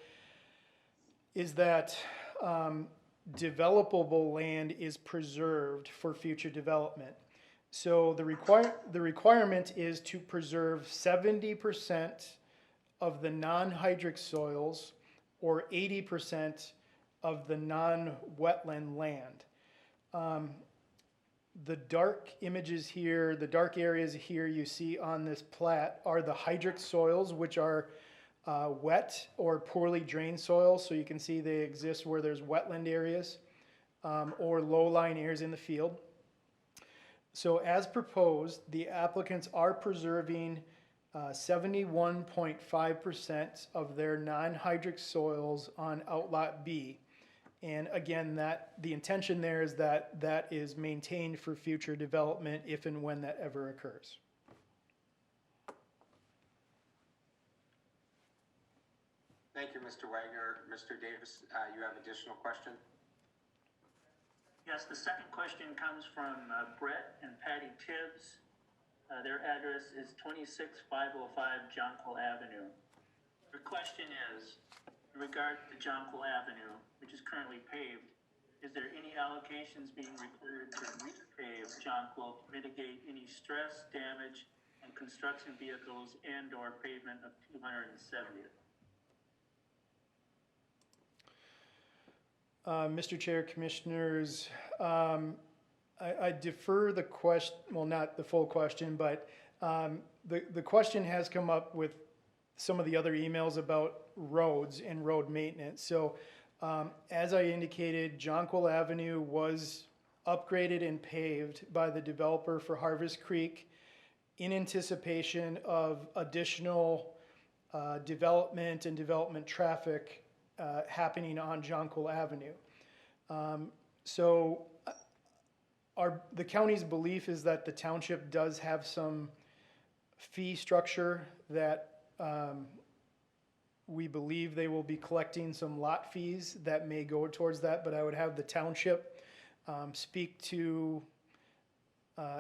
is that developable land is preserved for future development. So the requirement is to preserve 70% of the non-hydric soils or 80% of the non-wetland land. The dark images here, the dark areas here you see on this plat are the hydric soils, which are wet or poorly drained soils. So you can see they exist where there's wetland areas or low-lying areas in the field. So as proposed, the applicants are preserving 71.5% of their non-hydric soils on Outlot B. And again, the intention there is that that is maintained for future development if and when that ever occurs. Thank you, Mr. Wagner. Mr. Davis, you have additional question? Yes, the second question comes from Brett and Patty Tibbs. Their address is 26505 Jonquil Avenue. Their question is, in regard to Jonquil Avenue, which is currently paved, is there any allocations being required to repave Jonquil to mitigate any stress, damage, and construction vehicles and/or pavement of 270th? Mr. Chair, Commissioners, I defer the question, well, not the full question, but the question has come up with some of the other emails about roads and road maintenance. So as I indicated, Jonquil Avenue was upgraded and paved by the developer for Harvest Creek in anticipation of additional development and development traffic happening on Jonquil Avenue. So the county's belief is that the township does have some fee structure that we believe they will be collecting some lot fees that may go towards that, but I would have the township speak to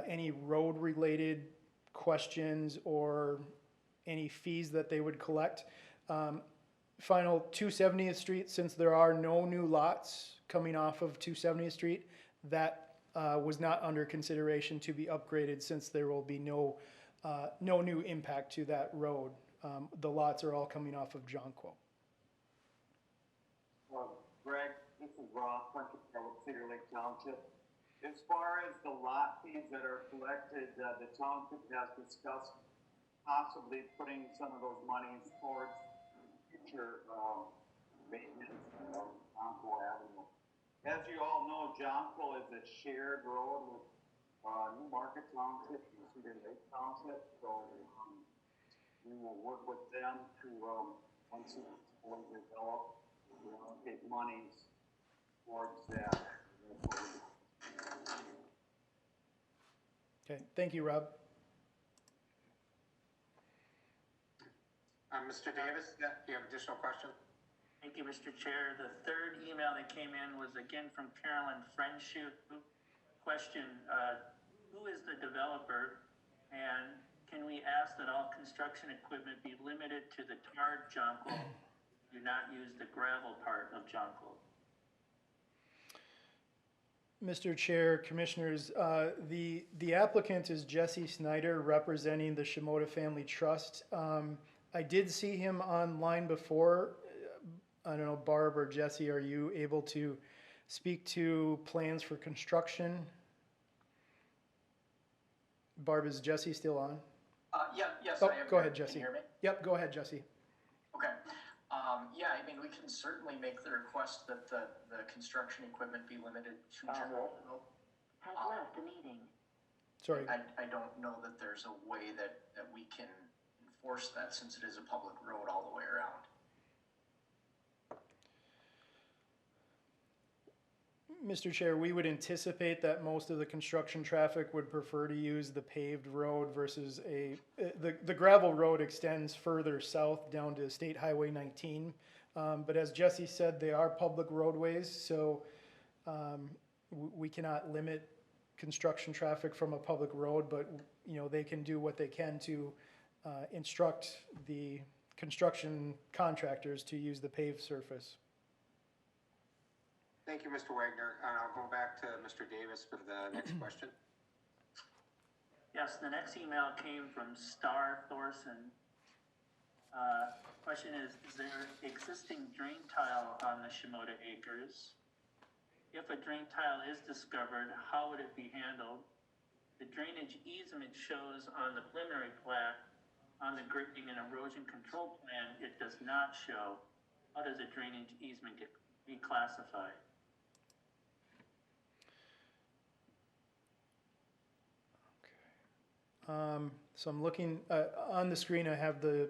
any road-related questions or any fees that they would collect. Final 270th Street, since there are no new lots coming off of 270th Street, that was not under consideration to be upgraded since there will be no new impact to that road. The lots are all coming off of Jonquil. Greg, this is Ross, Cedar Lake Township. As far as the lot fees that are collected, the township has discussed possibly putting some of those monies towards future maintenance of Jonquil Avenue. As you all know, Jonquil is a shared road with New Market Township and Cedar Lake Township, so we will work with them to, once it's fully developed, we allocate monies towards that. Okay, thank you, Rob. Mr. Davis, do you have additional question? Thank you, Mr. Chair. The third email that came in was again from Carolyn Frenshu. Question, who is the developer and can we ask that all construction equipment be limited to the tarred jonquil? Do not use the gravel part of jonquil. Mr. Chair, Commissioners, the applicant is Jesse Snyder, representing the Shimoda Family Trust. I did see him online before. I don't know, Barb or Jesse, are you able to speak to plans for construction? Barb, is Jesse still on? Yes, Oh, I am. go ahead, Can Jesse. you hear me? Yep, go ahead, Jesse. Okay. Yeah, I mean, we can certainly make the request that the construction equipment be limited to general. Has left the meeting. Sorry. I don't know that there's a way that we can enforce that since it is a public road all the way around. Mr. Chair, we would anticipate that most of the construction traffic would prefer to use the paved road versus the gravel road extends further south down to State Highway 19. But as Jesse said, they are public roadways, so we cannot limit construction traffic from a public road, but they can do what they can to instruct the construction contractors to use the paved surface. Thank you, Mr. Wagner. I'll go back to Mr. Davis for the next question. Yes, the next email came from Star Thorson. Question is there existing drain tile on the Shimoda acres? If a drain tile is discovered, how would it be handled? The drainage easement shows on the preliminary plat. On the grading and erosion control plan, it does not show. How does a drainage easement get reclassified? So I'm looking on the screen. I have the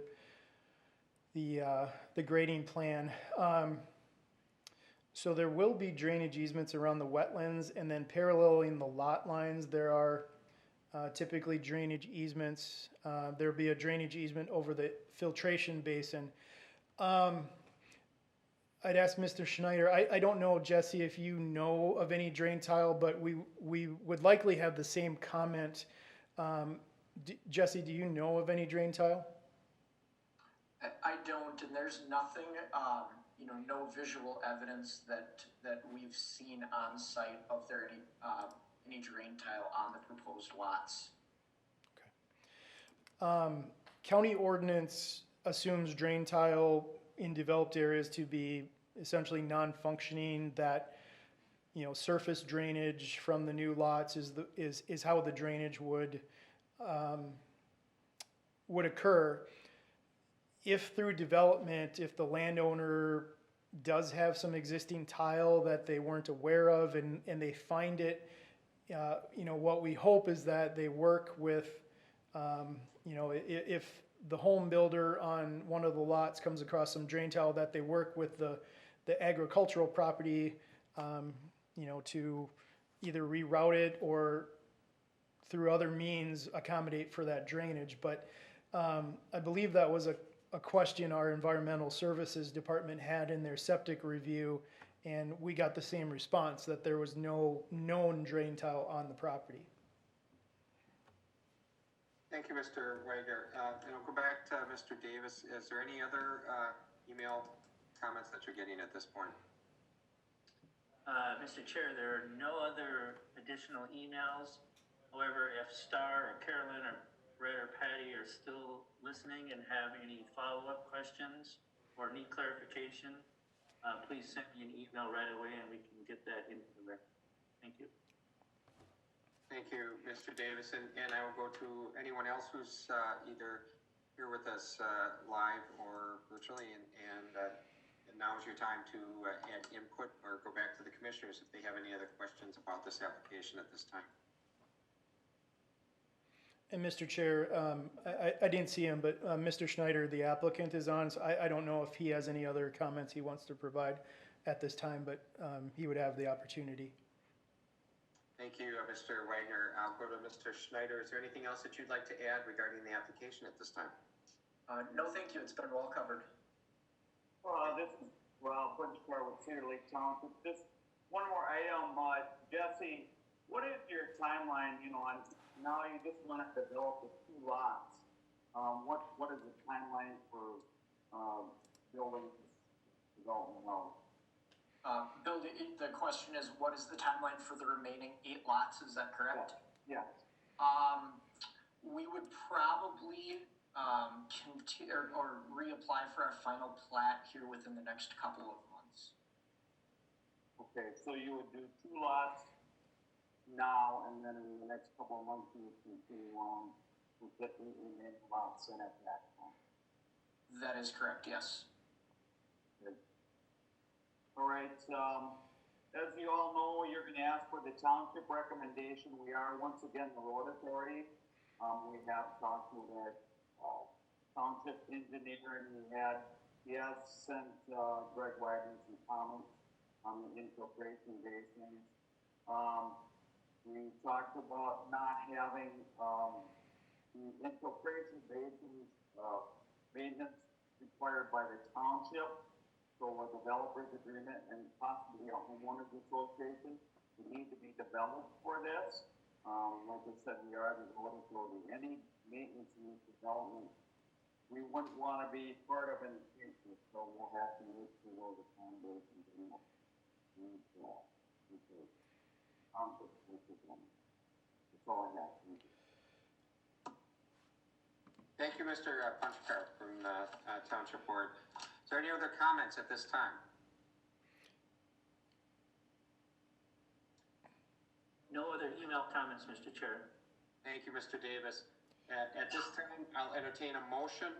grading plan. So there will be drainage easements around the wetlands, and then paralleling the lot lines, there are typically drainage easements. There'll be a drainage easement over the filtration basin. I'd ask Mr. Schneider, I don't know, Jesse, if you know of any drain tile, but we would likely have the same comment. Jesse, do you know of any drain tile? I don't, and there's nothing, no visual evidence that we've seen on site of there any drain tile on the proposed lots. Okay. County ordinance assumes drain tile in developed areas to be essentially non-functioning, that surface drainage from the new lots is how the drainage would occur. If through development, if the landowner does have some existing tile that they weren't aware of and they find it, what we hope is that they work with, if the home builder on one of the lots comes across some drain tile, that they work with the agricultural property, to either reroute it or through other means accommodate for that drainage. But I believe that was a question our environmental services department had in their septic review, and we got the same response, that there was no known drain tile on the property. Thank you, Mr. Wagner. And I'll go back to Mr. Davis. Is there any other email comments that you're getting at this point? Mr. Chair, there are no other additional emails. However, if Star or Carolyn or Brett or Patty are still listening and have any follow-up questions or need clarification, please send me an email right away and we can get that into the record. Thank you. Thank you, Mr. Davis. And I will go to anyone else who's either here with us live or virtually. And now is your time to add input or go back to the commissioners if they have any other questions about this application at this time. And Mr. Chair, I didn't see him, but Mr. Schneider, the applicant, is on, so I don't know if he has any other comments he wants to provide at this time, but he would have the opportunity. Thank you, Mr. Wagner. I'll go to Mr. Schneider. Is there anything else that you'd like to add regarding the application at this time? No, thank you. It's been well covered. This is Ralph Bridgeport with Cedar Lake Township. Just one more item, Jesse, what is your timeline, on now you just want to develop the 2 lots? question is, what is the timeline for the remaining 8 lots? Is that correct? Yeah. We would probably, continue or reapply for our final plat here within the next couple of months. Okay, so you would do 2 lots now, and then in the next couple of months, you would continue on with the remaining lots in at that time. That is correct, yes. All right, as you all know, you're gonna ask for the township recommendation. We are once again the road authority. We have talked with our township engineer, and he has sent Greg Wagner some comments on the infiltration basins. We talked about not having the infiltration basins maintenance required by the township. So a developer's agreement and possibly a homeowner's association would need to be developed for this. Like I said, we are the road authority. Any maintenance in this development, we wouldn't want to be part of in the future, so we'll have to move through the foundation. That's all I have. Thank you, Mr. Punchkar from the Township Board. Is there any other comments at this time? No other email comments, Mr. Chair. Thank you, Mr. Davis. At this time, I'll entertain a motion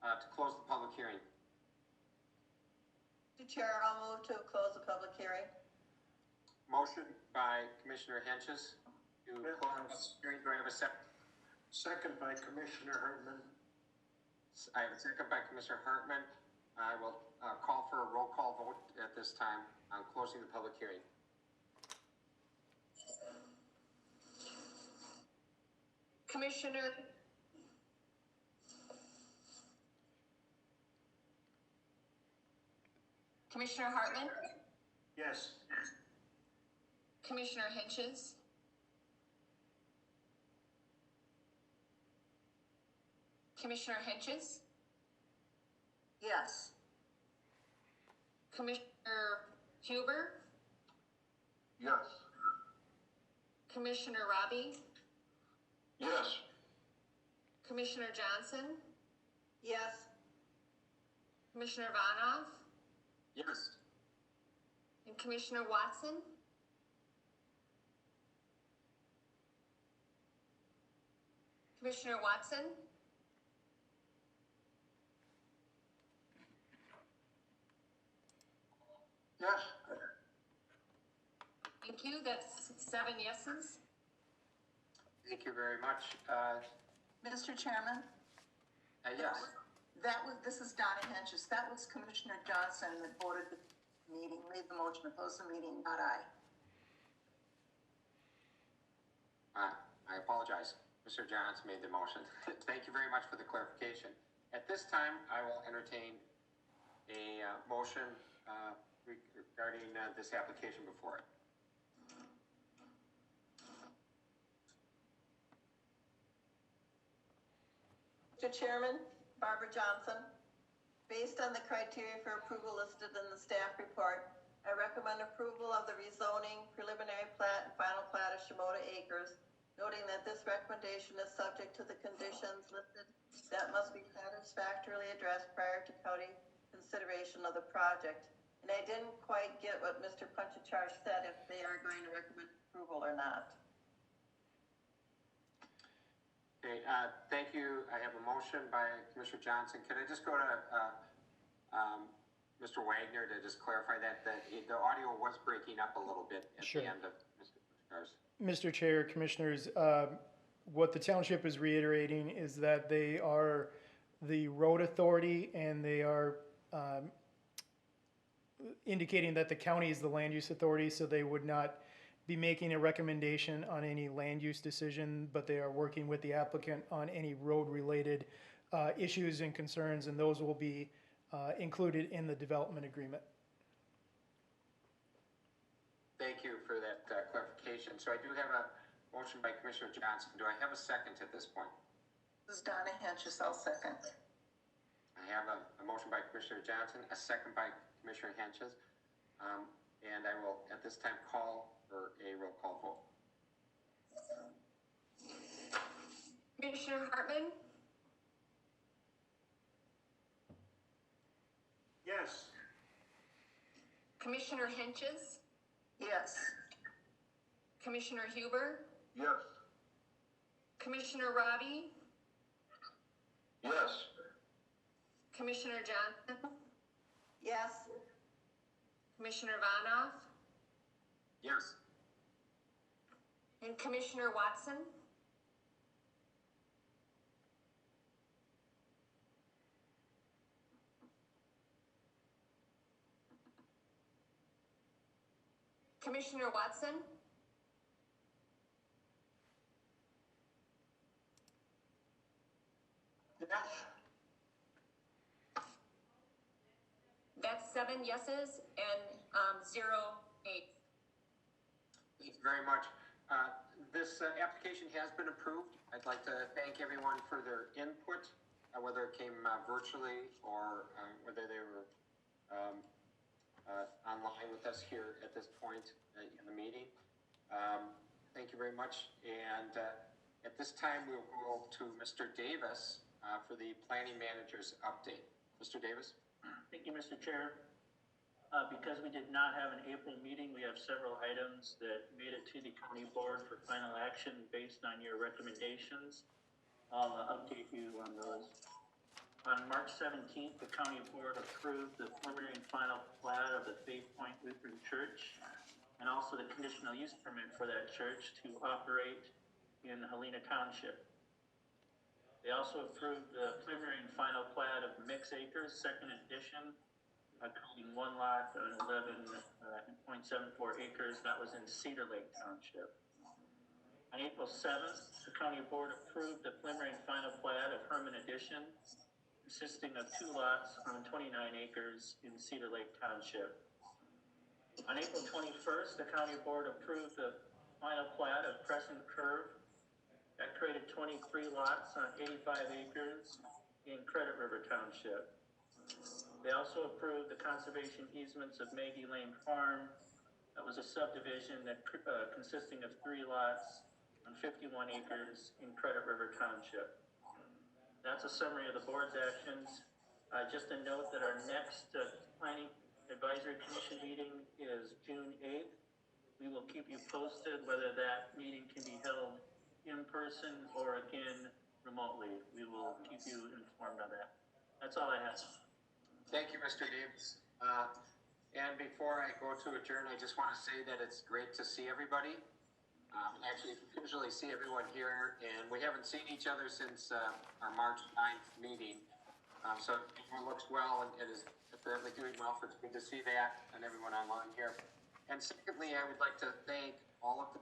to close the public hearing. Mr. Chair, I'll move to close the public hearing. Motion by Commissioner Henches to close the public hearing. Do I have a second? Second by Commissioner Hartman. I have a second by Commissioner Hartman. I will call for a roll call vote at this time on closing the public hearing. Commissioner Hartman, Yes. Commissioner Henches, Commissioner Henches, Yes. Commissioner Huber, Yes. Commissioner Robbie, Yes. Commissioner Johnson, Yes. Commissioner Vanoff, Yes. and Commissioner Watson. Commissioner Watson, Yes. thank you. That's 7 yeses. Thank you very much. Mr. Chairman? Yes. This is Donna Henches. That was Commissioner Johnson that voted the meeting, made the motion to close the meeting, not I. I apologize. Mr. Johnson made the motion. Thank you very much for the clarification. At this time, I will entertain a motion regarding this application before it. Mr. Chairman, Barbara Johnson. Based on the criteria for approval listed in the staff report, I recommend approval of the rezoning, preliminary plat, and final plat of Shimoda Acres, noting that this recommendation is subject to the conditions listed that must be satisfactorily addressed prior to county consideration of the project. And I didn't quite get what Mr. Punchachar said, if they are going to recommend approval or not. Okay, thank you. I have a motion by Commissioner Johnson. Can I just go to Mr. Wagner to just clarify that the audio was breaking up a little bit at Sure. the end of Mr. Pushkar's. Mr. Chair, Commissioners, what the township is reiterating is that they are the road authority, and they are indicating that the county is the land use authority, so they would not be making a recommendation on any land use decision, but they are working with the applicant on any road-related issues and concerns, and those will be included in the development agreement. Thank you for that clarification. So I do have a motion by Commissioner Johnson. Do I have a second at this point? This is Donna Henches, I'll second. I have a motion by Commissioner Johnson, a second by Commissioner Henches. And I will, at this time, call for a roll call vote. Commissioner Hartman, Yes. Commissioner Henches, Yes. Commissioner Huber, Yes. Commissioner Robbie, Yes. Commissioner Johnson, Yes. Commissioner Vanoff, Yes. and Commissioner Watson. Commissioner Watson, Yes. that's 7 yeses and 0 nays. Thank you very much. This application has been approved. I'd like to thank everyone for their input, whether it came virtually or whether they were online with us here at this point in the meeting. Thank you very much. And at this time, we'll go to Mr. Davis for the planning manager's update. Mr. Davis? Thank you, Mr. Chair. Because we did not have an April meeting, we have several items that made it to the county board for final action based on your recommendations. I'll update you on those. On March 17th, the county board approved the preliminary and final plat of the Faith Point Lutheran Church and also the conditional use permit for that church to operate in Helena Township. They also approved the preliminary and final plat of Mix Acres, second edition, including one lot on 11.74 acres. That was in Cedar Lake Township. On April 7th, the county board approved the preliminary and final plat of Herman Addition, consisting of 2 lots on 29 acres in Cedar Lake Township. On April 21st, the county board approved the final plat of Crescent Curve. That created 23 lots on 85 acres in Credit River Township. They also approved the conservation easements of Maggie Lane Farm. That was a subdivision that consisting of 3 lots on 51 acres in Credit River Township. That's a summary of the board's actions. Just a note that our next Planning Advisory Commission meeting is June 8th. We will keep you posted whether that meeting can be held in person or again remotely. We will keep you informed on that. That's all I have. Thank you, Mr. Davis. And before I go to adjourn, I just want to say that it's great to see everybody. Actually, usually see everyone here, and we haven't seen each other since our March 9th meeting. So everyone looks well and is apparently doing well. So it's good to see that and everyone online here. And secondly, I would like to thank all of the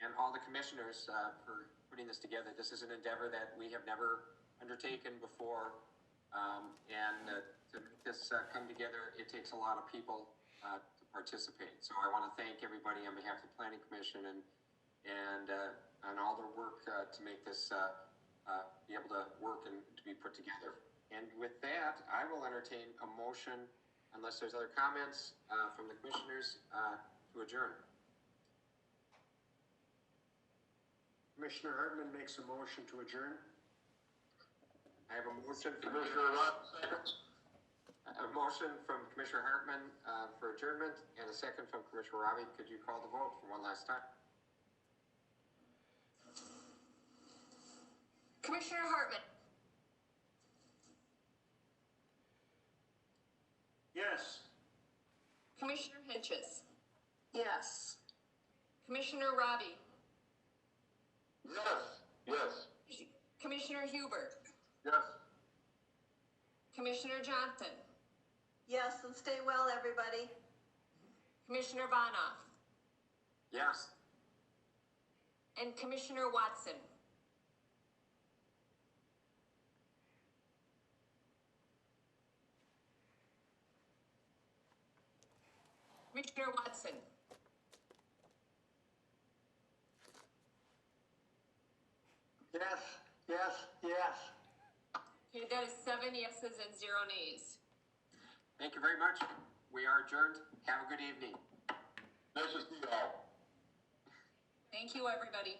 and all the commissioners for putting this together. This is an endeavor that we have never undertaken before, and to make this come together, it takes a lot of people to participate. So I want to thank everybody on behalf of the Planning Commission and on all their work to make this be able to work and to be put together. And with that, I will entertain a motion, unless there's other comments from the commissioners, to adjourn. Commissioner Hartman makes a motion to adjourn. I have a motion from Commissioner Watson. a motion from Commissioner Hartman for adjournment and a second from Commissioner Robbie. Could you call the vote for one last time? Commissioner Hartman, Yes. Commissioner Henches, Yes. Commissioner Robbie, Yes. Yes. Commissioner Huber, Yes. Commissioner Johnson, Yes, and stay well, everybody. Commissioner Vanoff, Yes. and Commissioner Watson. Commissioner Watson, Yes, yes, yes. okay, that is 7 yeses and 0 nays. Thank you very much. We are adjourned. Have a good evening. Nice to see you all. Thank you, everybody.